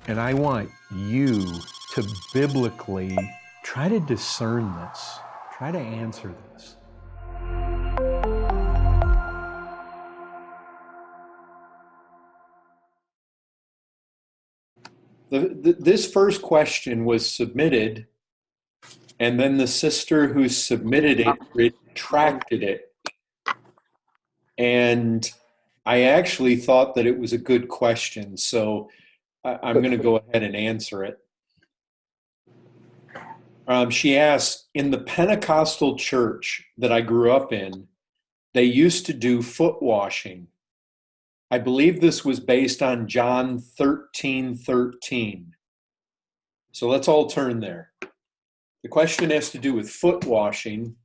And I want you to biblically try to discern this, try to answer this. This first question was submitted, and then the sister who submitted it retracted it. And I actually thought that it was a good question, so I'm going to go ahead and answer it. She asked, in the Pentecostal church that I grew up in, they used to do foot washing. I believe this was based on John 13:13. So let's all turn there. The question has to do with foot washing.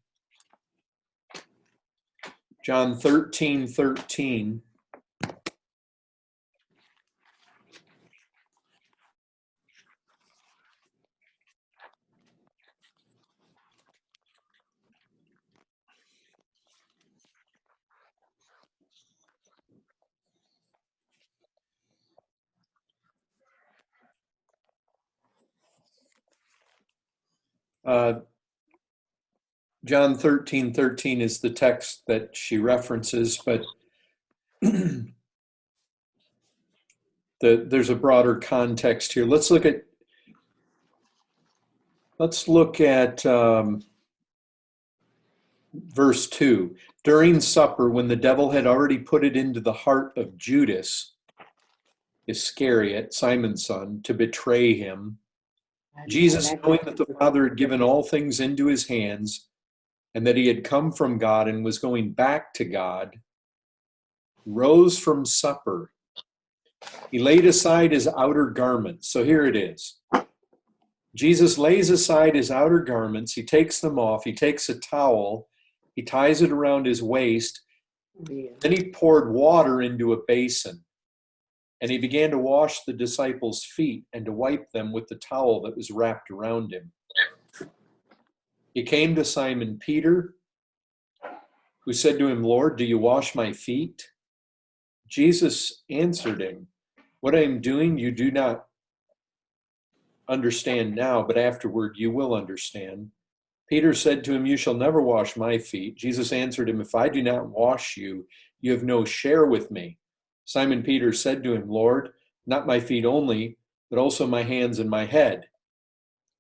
John 13:13. John 13:13 is the text that she references, but there's a broader context here. Let's look at verse 2. During supper, when the devil had already put it into the heart of Judas Iscariot, Simon's son, to betray him, Jesus, knowing that the Father had given all things into his hands, and that he had come from God and was going back to God, rose from supper. He laid aside his outer garments. So here it is. Jesus lays aside his outer garments. He takes them off. He takes a towel. He ties it around his waist. Then he poured water into a basin. And he began to wash the disciples' feet and to wipe them with the towel that was wrapped around him. He came to Simon Peter, who said to him, Lord, do you wash my feet? Jesus answered him, what I am doing you do not understand now, but afterward you will understand. Peter said to him, you shall never wash my feet. Jesus answered him, if I do not wash you, you have no share with me. Simon Peter said to him, Lord, not my feet only, but also my hands and my head.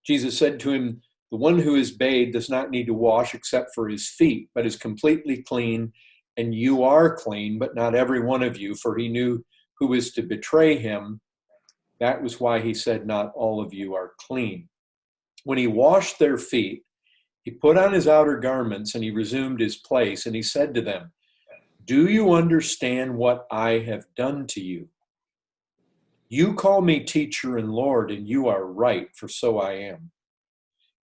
Jesus said to him, the one who is bathed does not need to wash except for his feet, but is completely clean, and you are clean, but not every one of you, for he knew who was to betray him. That was why he said, not all of you are clean. When he washed their feet, he put on his outer garments and he resumed his place, and he said to them, do you understand what I have done to you? You call me teacher and Lord, and you are right, for so I am.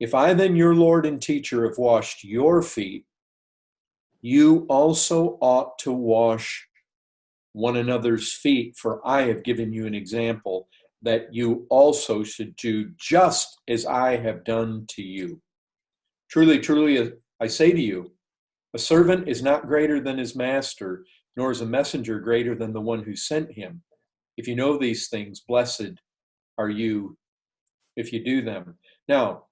If I then, your Lord and teacher, have washed your feet, you also ought to wash one another's feet, for I have given you an example that you also should do just as I have done to you. Truly, truly, I say to you, a servant is not greater than his master, nor is a messenger greater than the one who sent him. If you know these things, blessed are you if you do them. Now,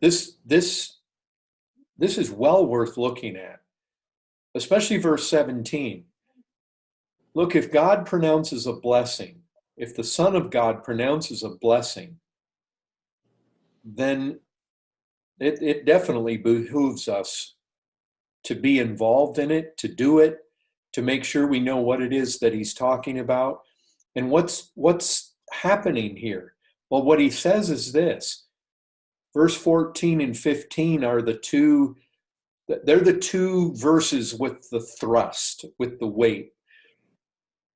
this is well worth looking at, especially verse 17. Look, if God pronounces a blessing, if the Son of God pronounces a blessing, then it definitely behooves us to be involved in it, to do it, to make sure we know what it is that he's talking about. And what's happening here? Well, what he says is this. Verse 14 and 15 are the two verses with the thrust, with the weight.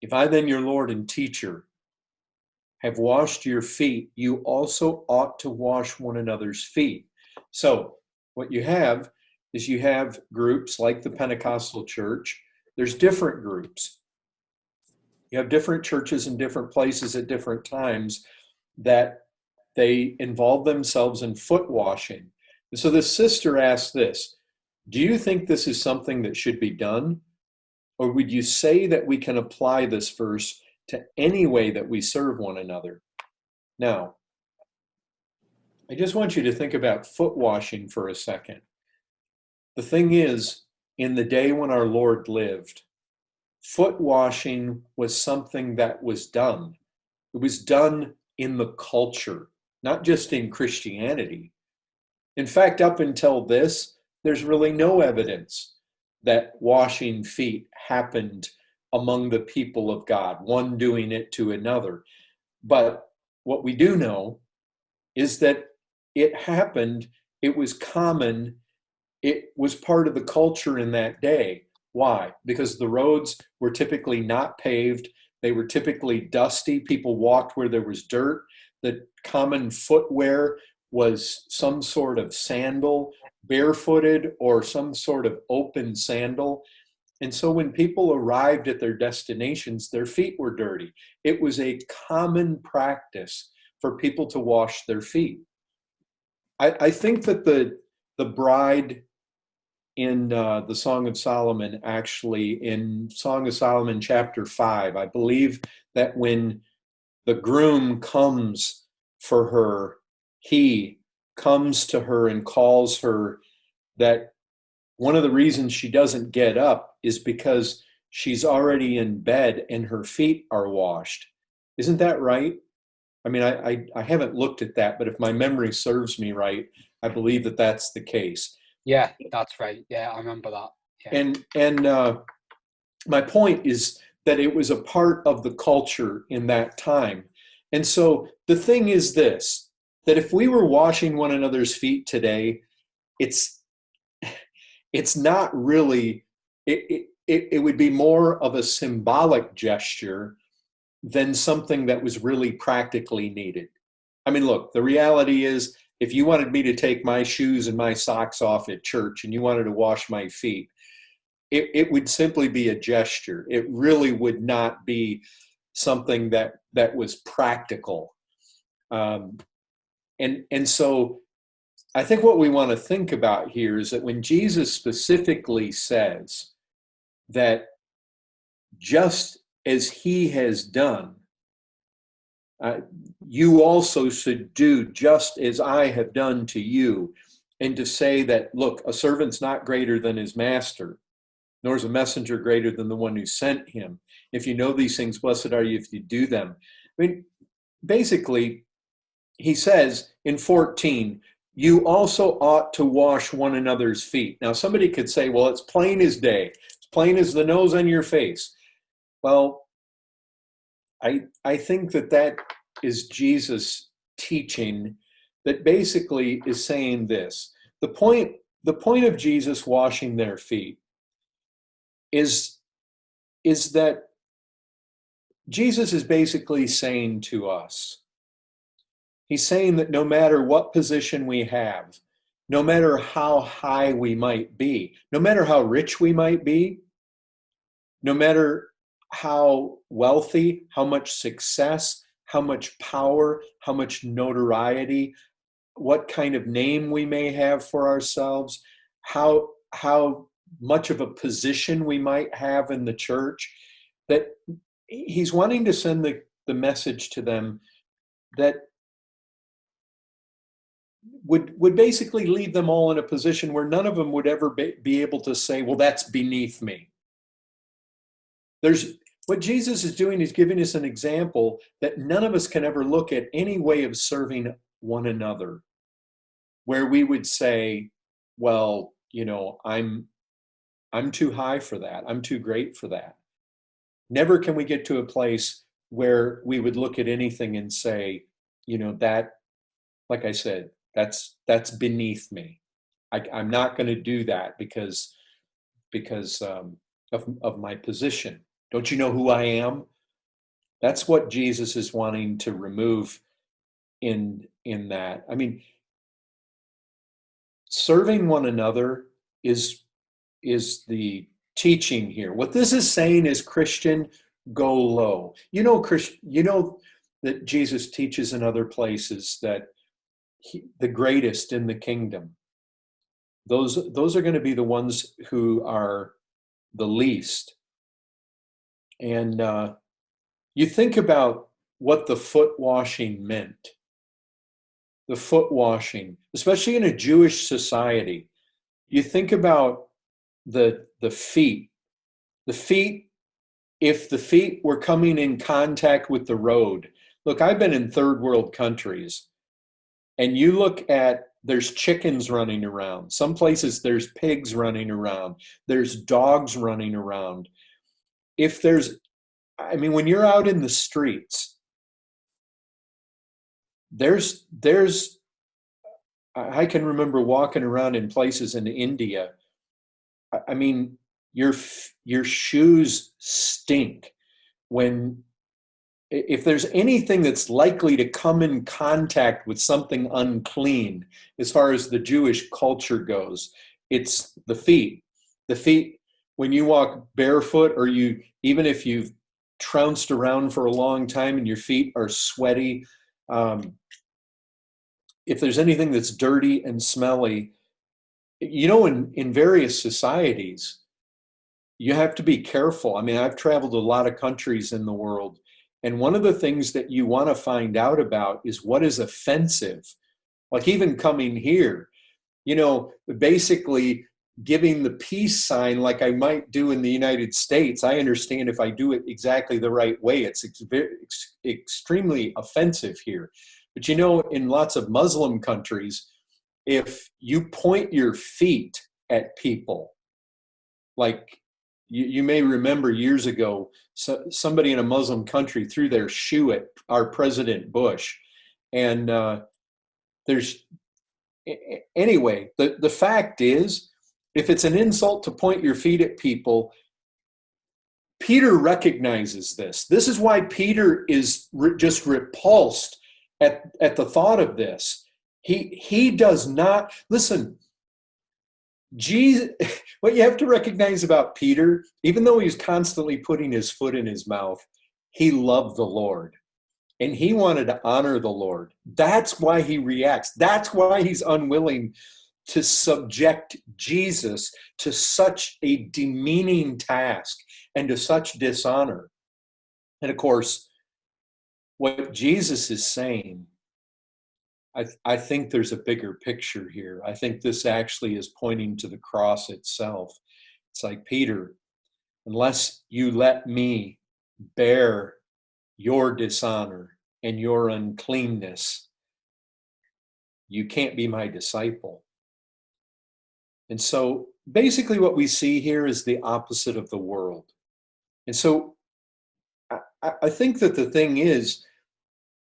If I then, your Lord and teacher, have washed your feet, you also ought to wash one another's feet. So what you have is you have groups like the Pentecostal church. There's different groups. You have different churches in different places at different times that they involve themselves in foot washing. And so the sister asked this, do you think this is something that should be done? Or would you say that we can apply this verse to any way that we serve one another. Now, I just want you to think about foot washing for a second. The thing is, in the day when our Lord lived, foot washing was something that was done. It was done in the culture, not just in Christianity. In fact, up until this, there's really no evidence that washing feet happened among the people of God, one doing it to another. But what we do know is that it happened, it was common, it was part of the culture in that day. Why? Because the roads were typically not paved, they were typically dusty, people walked where there was dirt. The common footwear was some sort of sandal, barefooted, or some sort of open sandal. And so when people arrived at their destinations, their feet were dirty. It was a common practice for people to wash their feet. I think that the bride in the Song of Solomon, actually in Song of Solomon chapter 5, I believe that when the groom comes for her, he comes to her and calls her, that one of the reasons she doesn't get up is because she's already in bed and her feet are washed. Isn't that right? I mean, I haven't looked at that, but if my memory serves me right, I believe that that's the case. Yeah, that's right. Yeah, I remember that. Yeah. And my point is that it was a part of the culture in that time. And so the thing is this, that if we were washing one another's feet today, it's not really, it would be more of a symbolic gesture than something that was really practically needed. I mean, look, the reality is, if you wanted me to take my shoes and my socks off at church and you wanted to wash my feet, it would simply be a gesture. It really would not be something that was practical. And so I think what we want to think about here is that when Jesus specifically says that just as he has done, you also should do just as I have done to you. And to say that, look, a servant's not greater than his master, nor is a messenger greater than the one who sent him. If you know these things, blessed are you if you do them. I mean, basically, he says in 14, you also ought to wash one another's feet. Now, somebody could say, well, it's plain as day. It's plain as the nose on your face. Well, I think that is Jesus teaching that basically is saying this. The point of Jesus washing their feet is that Jesus is basically saying to us, he's saying that no matter what position we have, no matter how high we might be, no matter how rich we might be, no matter how wealthy, how much success, how much power, how much notoriety, what kind of name we may have for ourselves, how much of a position we might have in the church, that he's wanting to send the message to them that would basically leave them all in a position where none of them would ever be able to say, well, that's beneath me. What Jesus is doing is giving us an example that none of us can ever look at any way of serving one another where we would say, well, I'm too high for that. I'm too great for that. Never can we get to a place where we would look at anything and say, that, like I said, that's beneath me. I'm not going to do that because of my position. Don't you know who I am? That's what Jesus is wanting to remove in that. I mean, serving one another is the teaching here. What this is saying is, Christian, go low. That Jesus teaches in other places that the greatest in the kingdom, those are going to be the ones who are the least. And you think about what the foot washing meant. The foot washing, especially in a Jewish society, you think about the feet. The feet, if the feet were coming in contact with the road. Look, I've been in third world countries, and you look at, there's chickens running around. Some places there's pigs running around. There's dogs running around. If there's, I mean, when you're out in the streets, I can remember walking around in places in India. I mean, your shoes stink when, if there's anything that's likely to come in contact with something unclean, as far as the Jewish culture goes, it's the feet. The feet, when you walk barefoot, or even if you've trounced around for a long time and your feet are sweaty, if there's anything that's dirty and smelly, in various societies, you have to be careful. I mean, I've traveled a lot of countries in the world, and one of the things that you want to find out about is what is offensive. Like even coming here, basically giving the peace sign like I might do in the United States. I understand if I do it exactly the right way, it's extremely offensive here. But in lots of Muslim countries, if you point your feet at people, like you may remember years ago, somebody in a Muslim country threw their shoe at our President Bush. And anyway, the fact is, if it's an insult to point your feet at people, Peter recognizes this. This is why Peter is just repulsed at the thought of this. He does not, listen, Jesus, what you have to recognize about Peter, even though he's constantly putting his foot in his mouth, he loved the Lord and he wanted to honor the Lord. That's why he reacts. That's why he's unwilling to subject Jesus to such a demeaning task and to such dishonor. And of course, what Jesus is saying, I think there's a bigger picture here. I think this actually is pointing to the cross itself. It's like, Peter, unless you let me bear your dishonor and your uncleanness, you can't be my disciple. And so basically what we see here is the opposite of the world. And so I think that the thing is,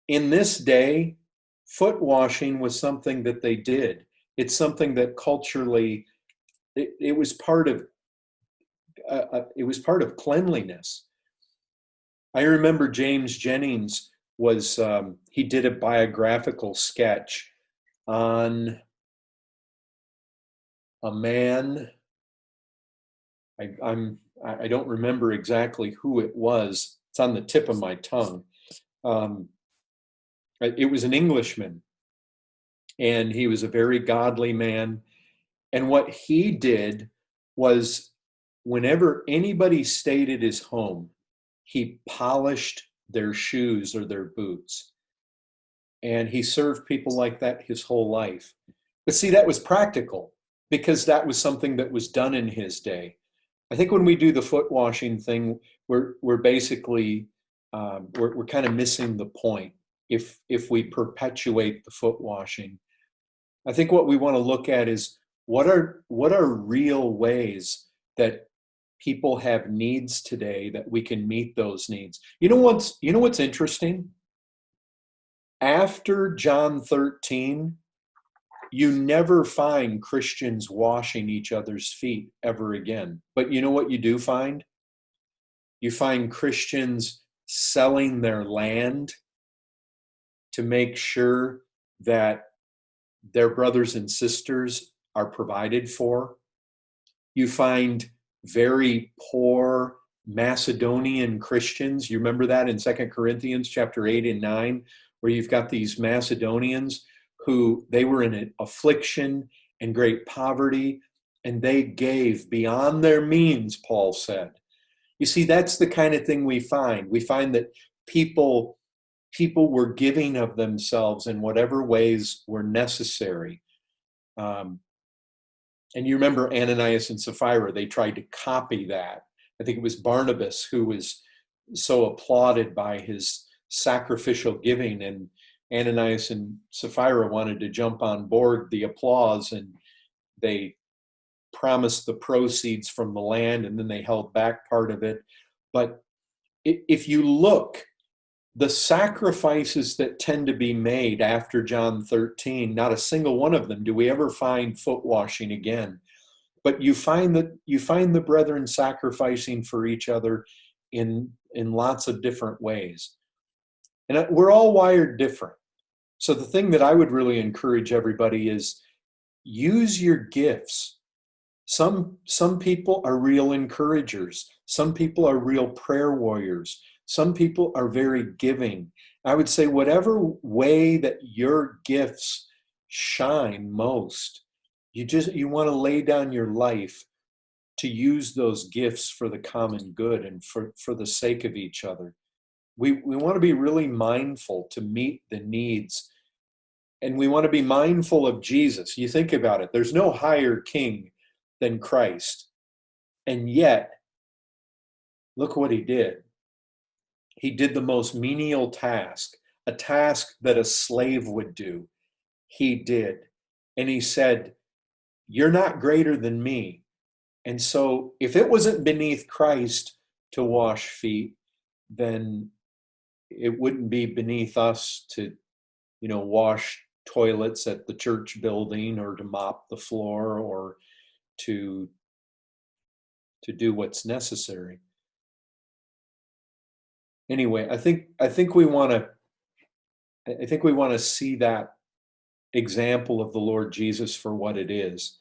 in this day, foot washing was something that they did. It's something that culturally, it was part of cleanliness. I remember James Jennings he did a biographical sketch on a man. I don't remember exactly who it was. It's on the tip of my tongue. It was an Englishman, and he was a very godly man. And what he did was, whenever anybody stayed at his home, he polished their shoes or their boots. And he served people like that his whole life. But see, that was practical because that was something that was done in his day. I think when we do the foot washing thing, we're basically, we're kind of missing the point if we perpetuate the foot washing. I think what we want to look at is what are real ways that people have needs today that we can meet those needs. You know what's interesting? After John 13, you never find Christians washing each other's feet ever again. But you know what you do find? You find Christians selling their land to make sure that their brothers and sisters are provided for. You find very poor Macedonian Christians. You remember that in 2 Corinthians chapter 8 and 9, where you've got these Macedonians who they were in affliction and great poverty, and they gave beyond their means, Paul said. You see, that's the kind of thing we find. We find that people were giving of themselves in whatever ways were necessary. And you remember Ananias and Sapphira, they tried to copy that. I think it was Barnabas who was so applauded by his sacrificial giving, and Ananias and Sapphira wanted to jump on board the applause, and they promised the proceeds from the land, and then they held back part of it. But if you look, the sacrifices that tend to be made after John 13, not a single one of them do we ever find foot washing again. But you find the brethren sacrificing for each other in lots of different ways. And we're all wired different. So the thing that I would really encourage everybody is use your gifts. Some people are real encouragers. Some people are real prayer warriors. Some people are very giving. I would say whatever way that your gifts shine most, you want to lay down your life to use those gifts for the common good and for the sake of each other. We want to be really mindful to meet the needs, and we want to be mindful of Jesus. You think about it, there's no higher king than Christ. And yet, look what he did. He did the most menial task, a task that a slave would do. He did. And he said, "You're not greater than me." And so if it wasn't beneath Christ to wash feet, then it wouldn't be beneath us to, wash toilets at the church building, or to mop the floor, or to do what's necessary. Anyway, I think we want to see that example of the Lord Jesus for what it is.